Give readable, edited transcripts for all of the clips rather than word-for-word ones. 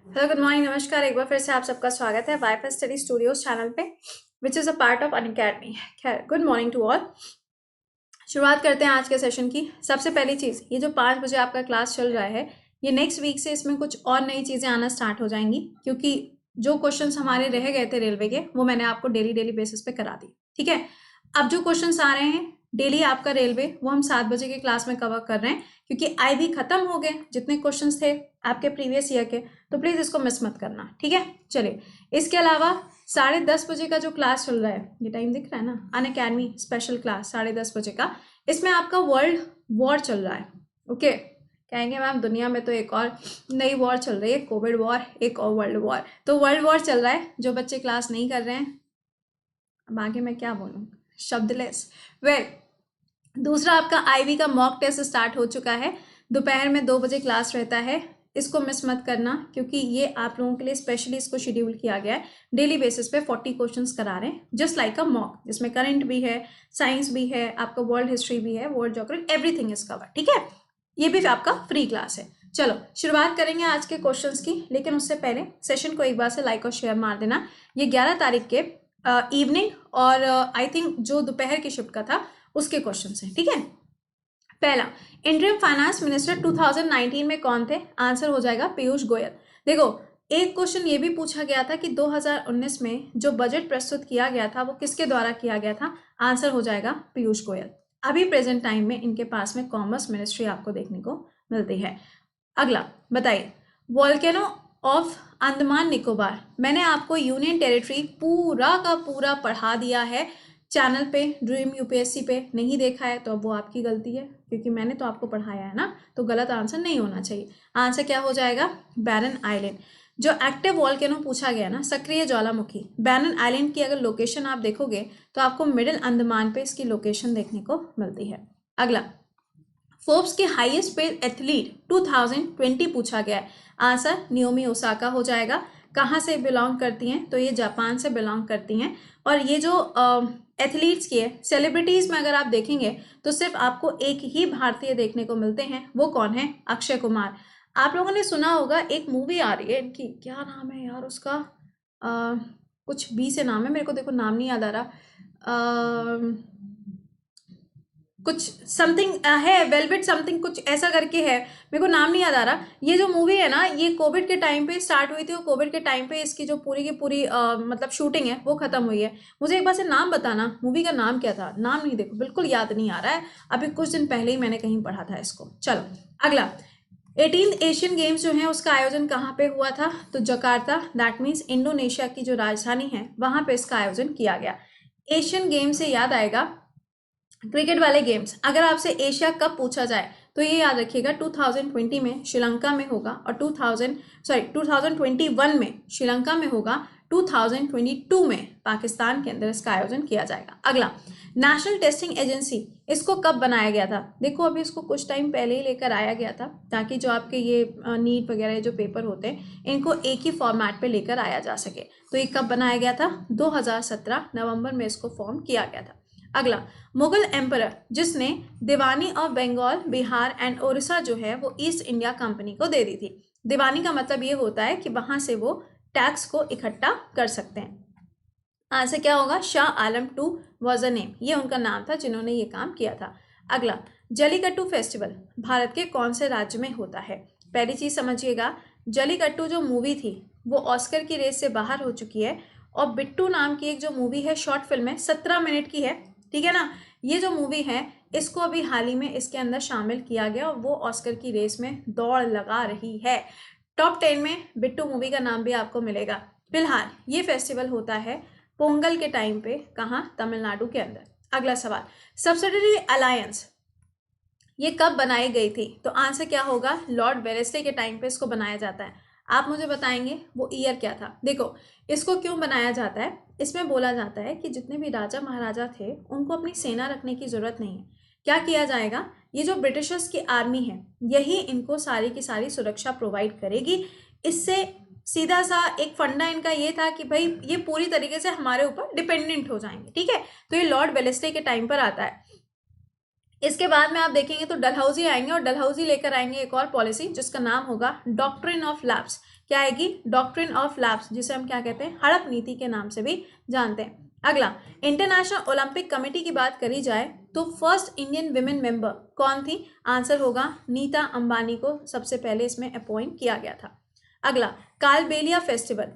Hello, good morning, नमस्कार। एक बार फिर से आप सबका स्वागत है वाईफाई स्टडी स्टूडियोज चैनल पे, which is a part of Unacademy. खैर, गुड मॉर्निंग टू ऑल। शुरुआत करते हैं आज के सेशन की। सबसे पहली चीज़, ये जो 5 बजे आपका क्लास चल रहा है, ये नेक्स्ट वीक से इसमें कुछ और नई चीज़ें आना स्टार्ट हो जाएंगी, क्योंकि जो क्वेश्चंस हमारे रह गए थे रेलवे के, वो मैंने आपको डेली बेसिस पे करा दी। ठीक है, अब जो क्वेश्चंस आ रहे हैं डेली आपका रेलवे, वो हम 7 बजे के क्लास में कवर कर रहे हैं, क्योंकि आईबी खत्म हो गए जितने क्वेश्चंस थे आपके प्रीवियस ईयर के, तो प्लीज़ इसको मिस मत करना। ठीक है, चलिए। इसके अलावा 10:30 बजे का जो क्लास चल रहा है, ये टाइम दिख रहा है ना, अनअकैडमी स्पेशल क्लास 10:30 बजे का, इसमें आपका वर्ल्ड वॉर चल रहा है। ओके, कहेंगे मैम दुनिया में तो एक और नई वॉर चल रही है, कोविड वॉर, एक और वर्ल्ड वॉर। तो वर्ल्ड वॉर चल रहा है। जो बच्चे क्लास नहीं कर रहे हैं, अब आगे मैं क्या बोलूँ, शब्दलेस। दूसरा, आपका आईवी का मॉक टेस्ट स्टार्ट हो चुका है। दोपहर में 2 बजे क्लास रहता है, इसको मिस मत करना, क्योंकि ये आप लोगों के लिए स्पेशली इसको शेड्यूल किया गया है। डेली बेसिस पे 40 क्वेश्चंस करा रहे हैं, जस्ट लाइक अ मॉक, जिसमें करंट भी है, साइंस भी है, आपका वर्ल्ड हिस्ट्री भी है, world geography, everything is cover. ठीक है, ये भी आपका फ्री क्लास है। चलो शुरुआत करेंगे आज के क्वेश्चंस की, लेकिन उससे पहले सेशन को एक बार से लाइक और शेयर मार देना। ये 11 तारीख के इवनिंग और आई थिंक जो दोपहर की शिफ्ट का था उसके क्वेश्चंस हैं। ठीक है, पहला, इंटरिम फाइनेंस मिनिस्टर 2019 में कौन थे? आंसर हो जाएगा पीयूष गोयल। देखो, एक क्वेश्चन ये भी पूछा गया था कि 2019 में जो बजट प्रस्तुत किया गया था वो किसके द्वारा किया गया था? आंसर हो जाएगा पीयूष गोयल। अभी प्रेजेंट टाइम में इनके पास में कॉमर्स मिनिस्ट्री आपको देखने को मिलती है। अगला बताइए, वॉल्केनो ऑफ अंडमान निकोबार, मैंने आपको यूनियन टेरिटरी पूरा का पूरा पढ़ा दिया है चैनल पे, ड्रीम यूपीएससी पे। नहीं देखा है तो अब वो आपकी गलती है, क्योंकि मैंने तो आपको पढ़ाया है ना, तो गलत आंसर नहीं होना चाहिए। आंसर क्या हो जाएगा? बैरन आइलैंड। जो एक्टिव वॉल्केनो पूछा गया ना, सक्रिय ज्वालामुखी, बैरन आइलैंड की अगर लोकेशन आप देखोगे तो आपको मिडिल अंडमान पे इसकी लोकेशन देखने को मिलती है। अगला, फोर्ब्स के हाईएस्ट पेड एथलीट 2020 पूछा गया है। आंसर नियोमी ओसाका हो जाएगा। कहाँ से बिलोंग करती हैं? तो ये जापान से बिलोंग करती हैं। और ये जो एथलीट्स की है, सेलिब्रिटीज में अगर आप देखेंगे तो सिर्फ आपको एक ही भारतीय देखने को मिलते हैं। वो कौन है? अक्षय कुमार। आप लोगों ने सुना होगा, एक मूवी आ रही है इनकी, क्या नाम है यार उसका, कुछ बी से नाम है, मेरे को देखो नाम नहीं याद आ रहा, कुछ समथिंग है, वेलवेट समथिंग कुछ ऐसा करके है, मेरे को नाम नहीं याद आ रहा। ये जो मूवी है ना, ये कोविड के टाइम पे स्टार्ट हुई थी, और कोविड के टाइम पे इसकी जो पूरी की पूरी मतलब शूटिंग है वो खत्म हुई है। मुझे एक बार से नाम बताना, मूवी का नाम क्या था? नाम नहीं, देखो बिल्कुल याद नहीं आ रहा है, अभी कुछ दिन पहले ही मैंने कहीं पढ़ा था इसको। चलो अगला, 18th एशियन गेम्स जो है उसका आयोजन कहाँ पे हुआ था? तो जकार्ता, दैट मीन्स इंडोनेशिया की जो राजधानी है वहां पे इसका आयोजन किया गया। एशियन गेम से याद आएगा क्रिकेट वाले गेम्स। अगर आपसे एशिया कप पूछा जाए तो ये याद रखिएगा 2020 में श्रीलंका में होगा, और 2021 में श्रीलंका में होगा, 2022 में पाकिस्तान के अंदर इसका आयोजन किया जाएगा। अगला, नेशनल टेस्टिंग एजेंसी, इसको कब बनाया गया था? देखो, अभी इसको कुछ टाइम पहले ही लेकर आया गया था, ताकि जो आपके ये नीट वगैरह जो पेपर होते हैं इनको एक ही फॉर्मेट पे लेकर आया जा सके। तो ये कब बनाया गया था? 2017 नवंबर में इसको फॉर्म किया गया था। अगला, मुगल एम्परर जिसने दीवानी ऑफ बंगाल, बिहार एंड उड़ीसा जो है वो ईस्ट इंडिया कंपनी को दे दी थी। दीवानी का मतलब ये होता है कि वहां से वो टैक्स को इकट्ठा कर सकते हैं। आंसर क्या होगा? Shah Alam to was a name, ये उनका नाम था जिन्होंने ये काम किया था। अगला, जलीकट्टू फेस्टिवल भारत के कौन से राज्य में होता है? पहली चीज समझिएगा, जलीकट्टू जो मूवी थी वो ऑस्कर की रेस से बाहर हो चुकी है, और बिट्टू नाम की एक जो मूवी है, शॉर्ट फिल्म है, 17 मिनट की है, ठीक है ना। ये जो मूवी है इसको अभी हाल ही में इसके अंदर शामिल किया गया, और वो ऑस्कर की रेस में दौड़ लगा रही है। टॉप 10 में बिट्टू मूवी का नाम भी आपको मिलेगा। फिलहाल ये फेस्टिवल होता है पोंगल के टाइम पे, कहाँ? तमिलनाडु के अंदर। अगला सवाल, सब्सिडरी अलायंस ये कब बनाई गई थी? तो आंसर क्या होगा? लॉर्ड वेलेस्ली के टाइम पे इसको बनाया जाता है। आप मुझे बताएंगे वो ईयर क्या था? देखो, इसको क्यों बनाया जाता है, इसमें बोला जाता है कि जितने भी राजा महाराजा थे उनको अपनी सेना रखने की जरूरत नहीं है। क्या किया जाएगा? ये जो ब्रिटिशर्स की आर्मी है यही इनको सारी की सारी सुरक्षा प्रोवाइड करेगी। इससे सीधा सा एक फंडा इनका ये था कि भाई ये पूरी तरीके से हमारे ऊपर डिपेंडेंट हो जाएंगे। ठीक है, तो ये लॉर्ड वेलेस्ली के टाइम पर आता है। इसके बाद में आप देखेंगे तो डलहौजी आएंगे और डलहौजी लेकर आएंगे एक और पॉलिसी जिसका नाम होगा डॉक्ट्रिन ऑफ लैप्स। क्या आएगी? डॉक्ट्रिन ऑफ लैप्स, जिसे हम क्या कहते हैं? हड़प नीति के नाम से भी जानते हैं। अगला, इंटरनेशनल ओलंपिक कमेटी की बात करी जाए तो फर्स्ट इंडियन विमेन मेंबर कौन थी? आंसर होगा नीता अंबानी को सबसे पहले इसमें अपॉइंट किया गया था। अगला, कालबेलिया फेस्टिवल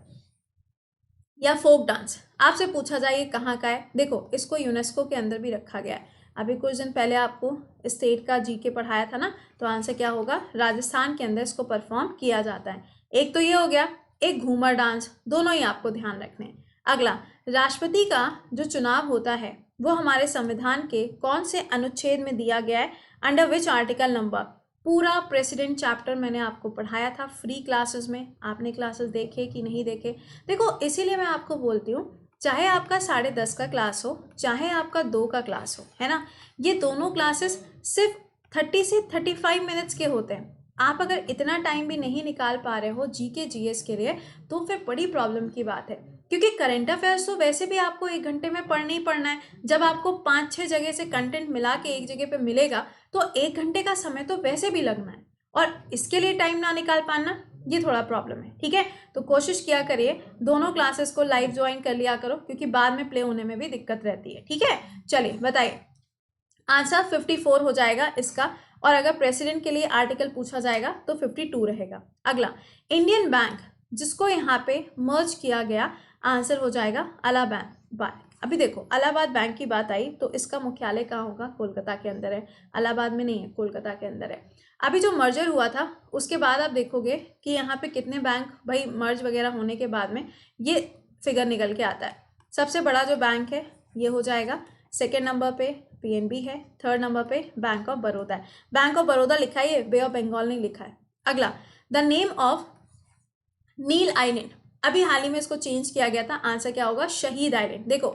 या फोक डांस, आपसे पूछा जाए ये कहाँ का है? देखो, इसको यूनेस्को के अंदर भी रखा गया है। अभी कुछ दिन पहले आपको स्टेट का जीके पढ़ाया था ना, तो आंसर क्या होगा? राजस्थान के अंदर इसको परफॉर्म किया जाता है। एक तो ये हो गया, एक घूमर डांस, दोनों ही आपको ध्यान रखने हैं। अगला, राष्ट्रपति का जो चुनाव होता है वो हमारे संविधान के कौन से अनुच्छेद में दिया गया है? Under which article number? पूरा प्रेसिडेंट चैप्टर मैंने आपको पढ़ाया था फ्री क्लासेस में। आपने क्लासेस देखे कि नहीं देखे? देखो, इसीलिए मैं आपको बोलती हूँ, चाहे आपका 10:30 का क्लास हो, चाहे आपका 2 का क्लास हो, है ना, ये दोनों क्लासेस सिर्फ 30 से 35 मिनट्स के होते हैं। आप अगर इतना टाइम भी नहीं निकाल पा रहे हो जीके जीएस के लिए, तो फिर बड़ी प्रॉब्लम की बात है। क्योंकि करंट अफेयर्स तो वैसे भी आपको 1 घंटे में पढ़ना ही पढ़ना है। जब आपको 5-6 जगह से कंटेंट मिला के एक जगह पे मिलेगा, तो 1 घंटे का समय तो वैसे भी लगना है, और इसके लिए टाइम ना निकाल पाना, ये थोड़ा प्रॉब्लम है। ठीक है, तो कोशिश किया करिए दोनों क्लासेस को लाइव ज्वाइन कर लिया करो, क्योंकि बाद में प्ले होने में भी दिक्कत रहती है। ठीक है, चलिए बताइए, आंसर 54 हो जाएगा इसका। और अगर प्रेसिडेंट के लिए आर्टिकल पूछा जाएगा तो 52 रहेगा। अगला, इंडियन बैंक जिसको यहाँ पे मर्ज किया गया, आंसर हो जाएगा इलाहाबाद बैंक। अभी देखो, इलाहाबाद बैंक की बात आई तो इसका मुख्यालय कहाँ होगा? कोलकाता के अंदर है, इलाहाबाद में नहीं है, कोलकाता के अंदर है। अभी जो मर्जर हुआ था उसके बाद आप देखोगे कि यहाँ पे कितने बैंक, भाई मर्ज वगैरह होने के बाद में ये फिगर निकल के आता है। सबसे बड़ा जो बैंक है ये हो जाएगा, सेकेंड नंबर पे पीएनबी है, थर्ड नंबर पे बैंक ऑफ बड़ौदा है। बैंक ऑफ बड़ौदा लिखा है, बे ऑफ बंगाल नहीं लिखा है। अगला, the name of Neil Island, अभी हाल ही में इसको चेंज किया गया था, आंसर क्या होगा? शहीद आइलैंड। देखो,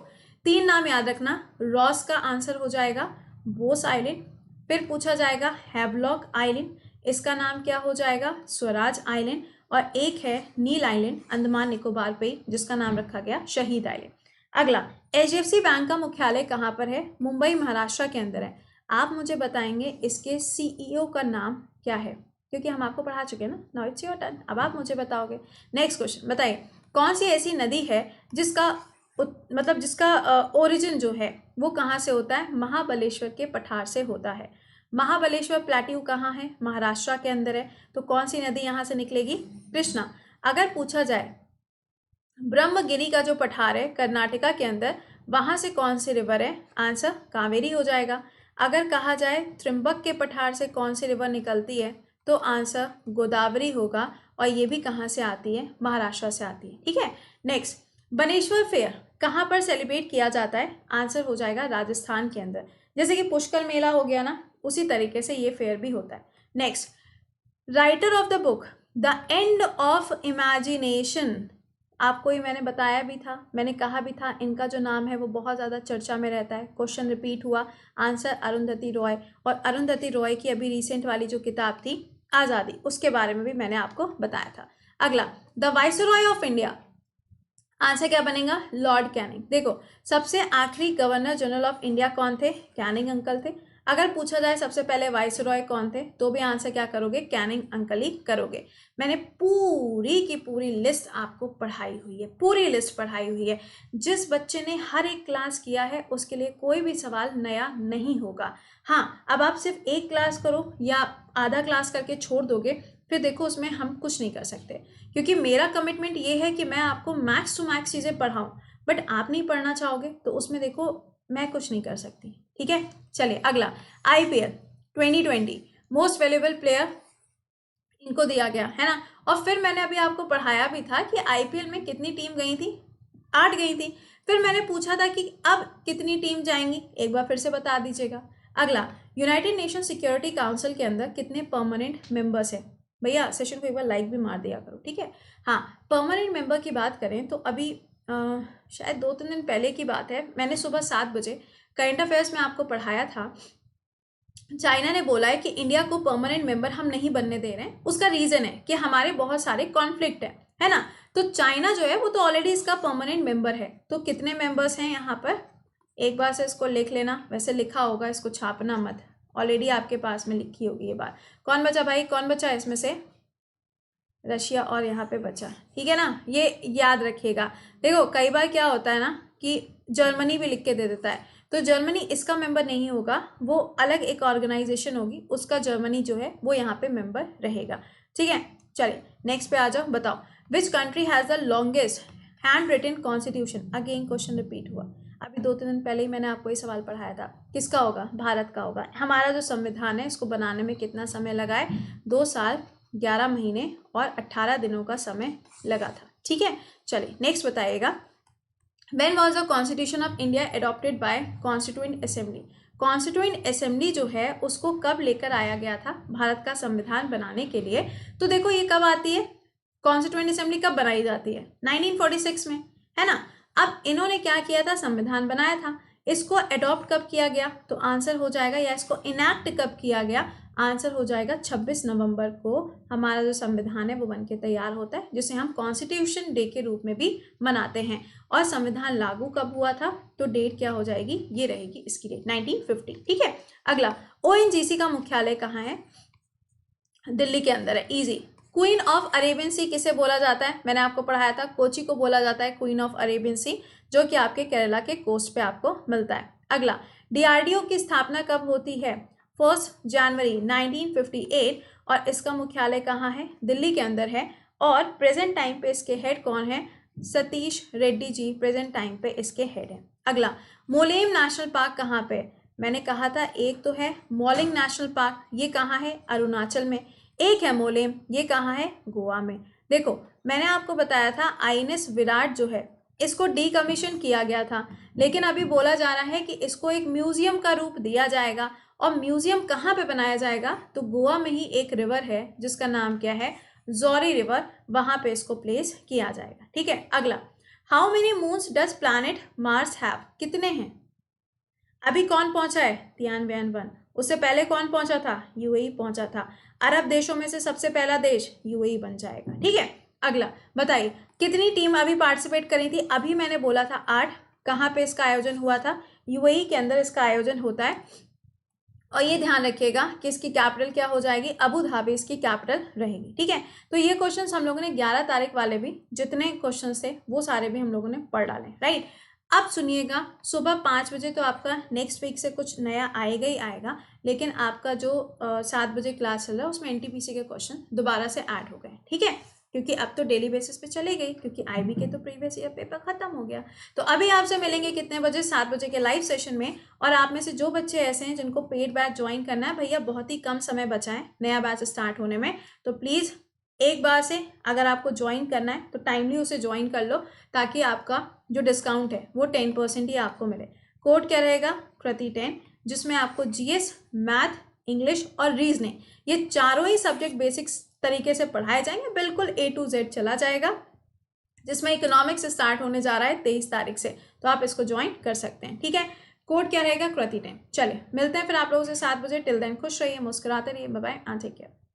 3 नाम याद रखना, रॉस का आंसर हो जाएगा बोस आइलैंड, फिर पूछा जाएगा हैवलॉक आइलैंड, इसका नाम क्या हो जाएगा? स्वराज आइलैंड, और एक है नील आइलैंड अंडमान निकोबार पे, जिसका नाम रखा गया शहीद आइलैंड। अगला, एचडीएफसी बैंक का मुख्यालय कहाँ पर है? मुंबई महाराष्ट्र के अंदर है। आप मुझे बताएंगे इसके सीईओ का नाम क्या है, क्योंकि हम आपको पढ़ा चुके हैं ना। नाउ इट्स योर टर्न, अब आप मुझे बताओगे। नेक्स्ट क्वेश्चन, बताइए कौन सी ऐसी नदी है जिसका मतलब जिसका ओरिजिन जो है वो कहाँ से होता है? महाबलेश्वर के पठार से होता है। महाबलेश्वर प्लेट्यू कहाँ है? महाराष्ट्र के अंदर है। तो कौन सी नदी यहाँ से निकलेगी? कृष्णा। अगर पूछा जाए ब्रह्मगिरी का जो पठार है कर्नाटका के अंदर, वहां से कौन सी रिवर है? आंसर कावेरी हो जाएगा। अगर कहा जाए त्रिम्बक के पठार से कौन सी रिवर निकलती है, तो आंसर गोदावरी होगा, और ये भी कहाँ से आती है? महाराष्ट्र से आती है। ठीक है, नेक्स्ट, बनेश्वर फेयर कहाँ पर सेलिब्रेट किया जाता है? आंसर हो जाएगा राजस्थान के अंदर। जैसे कि पुष्कर मेला हो गया ना, उसी तरीके से ये फेयर भी होता है। Next, writer of the book the end of imagination, आपको ही मैंने बताया भी था, मैंने कहा भी था, इनका जो नाम है वो बहुत ज़्यादा चर्चा में रहता है, क्वेश्चन रिपीट हुआ, आंसर अरुंधति रॉय। और अरुंधति रॉय की अभी रिसेंट वाली जो किताब थी आज़ादी, उसके बारे में भी मैंने आपको बताया था। अगला, the viceroy of India, answer क्या बनेगा? Lord Canning. देखो, सबसे आखिरी गवर्नर जनरल ऑफ इंडिया कौन थे? कैनिंग अंकल थे। अगर पूछा जाए सबसे पहले वाइसरॉय कौन थे, तो भी आंसर क्या करोगे? कैनिंग अंकल ही करोगे। मैंने पूरी की पूरी लिस्ट आपको पढ़ाई हुई है, पूरी लिस्ट पढ़ाई हुई है। जिस बच्चे ने हर एक क्लास किया है उसके लिए कोई भी सवाल नया नहीं होगा। हाँ, अब आप सिर्फ एक क्लास करो या आधा क्लास करके छोड़ दोगे, फिर देखो उसमें हम कुछ नहीं कर सकते, क्योंकि मेरा कमिटमेंट ये है कि मैं आपको मैक्स टू मैक्स चीज़ें पढ़ाऊँ। बट आप नहीं पढ़ना चाहोगे तो उसमें देखो मैं कुछ नहीं कर सकती। ठीक है, चलिए अगला, आईपीएल 2020 मोस्ट वैल्यूएबल प्लेयर इनको दिया गया है ना। और फिर मैंने अभी आपको पढ़ाया भी था कि आईपीएल में कितनी टीम गई थी? 8 गई थी। फिर मैंने पूछा था कि अब कितनी टीम जाएंगी, एक बार फिर से बता दीजिएगा। अगला, यूनाइटेड नेशन सिक्योरिटी काउंसिल के अंदर कितने परमानेंट मेंबर्स हैं? भैया सेशन को एक बार लाइक भी मार दिया करो, ठीक है। हाँ, परमानेंट मेंबर की बात करें तो अभी शायद 2-3 दिन पहले की बात है, मैंने सुबह 7 बजे करंट अफेयर्स में आपको पढ़ाया था। चाइना ने बोला है कि इंडिया को परमानेंट मेंबर हम नहीं बनने दे रहे हैं। उसका रीजन है कि हमारे बहुत सारे कॉन्फ्लिक्ट है ना। तो चाइना जो है वो तो ऑलरेडी इसका परमानेंट मेंबर है। तो कितने मेंबर्स हैं यहाँ पर, एक बार से इसको लिख लेना, वैसे लिखा होगा, इसको छापना मत, ऑलरेडी आपके पास में लिखी होगी ये बात। कौन बचा भाई, कौन बचा इसमें से? रशिया और यहाँ पे बचा, ठीक है ना, ये याद रखिएगा। देखो कई बार क्या होता है ना कि जर्मनी भी लिख के दे देता है, तो जर्मनी इसका मेंबर नहीं होगा, वो अलग एक ऑर्गेनाइजेशन होगी, उसका जर्मनी जो है वो यहाँ पे मेंबर रहेगा, ठीक है। चलिए नेक्स्ट पे आ जाओ, बताओ which country has the longest hand written constitution. Again question repeat हुआ, अभी 2-3 दिन पहले ही मैंने आपको ये सवाल पढ़ाया था। किसका होगा? भारत का होगा। हमारा जो संविधान है इसको बनाने में कितना समय लगा है? 2 साल 11 महीने और 18 दिनों का समय लगा था, ठीक है। चलिए नेक्स्ट बताइएगा, when was the constitution of India adopted by constituent assembly. Constituent assembly जो है उसको कब लेकर आया गया था भारत का संविधान बनाने के लिए? तो देखो ये कब आती है, कॉन्स्टिट्यूएंट असेंबली कब बनाई जाती है? 1946 में, है ना। अब इन्होंने क्या किया था, संविधान बनाया था, इसको अडॉप्ट कब किया गया? तो आंसर हो जाएगा, या इसको इनैक्ट कब किया गया? आंसर हो जाएगा 26 नवंबर को हमारा जो संविधान है वो बन के तैयार होता है, जिसे हम कॉन्स्टिट्यूशन डे के रूप में भी मनाते हैं। और संविधान लागू कब हुआ था? तो डेट क्या हो जाएगी, ये रहेगी इसकी डेट 1950, ठीक है। अगला, ओएनजीसी का मुख्यालय कहाँ है? दिल्ली के अंदर है, इजी। क्वीन ऑफ अरेबियन सी किसे बोला जाता है? मैंने आपको पढ़ाया था, कोची को बोला जाता है क्वीन ऑफ अरेबियन सी, जो कि आपके केरला के कोस्ट पे आपको मिलता है। अगला, डीआरडीओ की स्थापना कब होती है? 1 जनवरी 1958, और इसका मुख्यालय कहाँ है? दिल्ली के अंदर है। और प्रेजेंट टाइम पे इसके हेड कौन है? सतीश रेड्डी जी प्रेजेंट टाइम पे इसके हेड है। अगला, मोलेम नेशनल पार्क कहाँ पे? मैंने कहा था एक तो है मॉलिंग नेशनल पार्क, ये कहाँ है? अरुणाचल में। एक है मोलेम, ये कहाँ है? गोवा में। देखो मैंने आपको बताया था आईएनएस विराट जो है इसको डीकमीशन किया गया था, लेकिन अभी बोला जा रहा है कि इसको एक म्यूजियम का रूप दिया जाएगा। और म्यूजियम कहाँ पे बनाया जाएगा? तो गोवा में ही एक रिवर है जिसका नाम क्या है? जॉरी रिवर, वहां पे इसको प्लेस किया जाएगा, ठीक है। अगला, how many moons does planet Mars have? कितने हैं? अभी कौन पहुंचा है? तियानवेन-1। उससे पहले कौन पहुंचा था? यूएई पहुंचा था। अरब देशों में से सबसे पहला देश यूएई बन जाएगा, ठीक है। अगला बताइए, कितनी टीम अभी पार्टिसिपेट करी थी? अभी मैंने बोला था 8। कहाँ पे इसका आयोजन हुआ था? यूएई के अंदर इसका आयोजन होता है। और ये ध्यान रखिएगा कि इसकी कैपिटल क्या हो जाएगी? अबू धाबी इसकी कैपिटल रहेगी, ठीक है। तो ये क्वेश्चंस हम लोगों ने 11 तारीख वाले भी जितने क्वेश्चंस थे वो सारे भी हम लोगों ने पढ़ डाले, राइट। अब सुनिएगा, सुबह 5 बजे तो आपका नेक्स्ट वीक से कुछ नया आएगा ही आएगा, लेकिन आपका जो 7 बजे क्लास चल रहा है उसमें एनटीपीसी के क्वेश्चन दोबारा से ऐड हो गए, ठीक है, क्योंकि अब तो डेली बेसिस पे चले गई, क्योंकि आईबी के तो प्रीवियस ईयर पेपर खत्म हो गया। तो अभी आपसे मिलेंगे कितने बजे? 7 बजे के लाइव सेशन में। और आप में से जो बच्चे ऐसे हैं जिनको पेड बैच ज्वाइन करना है, भैया बहुत ही कम समय बचा है नया बैच स्टार्ट होने में, तो प्लीज़ एक बार से अगर आपको ज्वाइन करना है तो टाइमली उसे ज्वाइन कर लो, ताकि आपका जो डिस्काउंट है वो 10% ही आपको मिले। कोड क्या रहेगा? कृति 10, जिसमें आपको जीएस, मैथ, इंग्लिश और रीजनिंग ये चारों ही सब्जेक्ट बेसिक्स तरीके से पढ़ाए जाएंगे, बिल्कुल A to Z चला जाएगा, जिसमें इकोनॉमिक्स स्टार्ट होने जा रहा है 23 तारीख से, तो आप इसको ज्वाइन कर सकते हैं, ठीक है। कोड क्या रहेगा? कृति 10। चलिए मिलते हैं फिर आप लोगों से 7 बजे। टिल देन खुश रहिए, मुस्कुराते रहिए, बाय बाय, टेक केयर।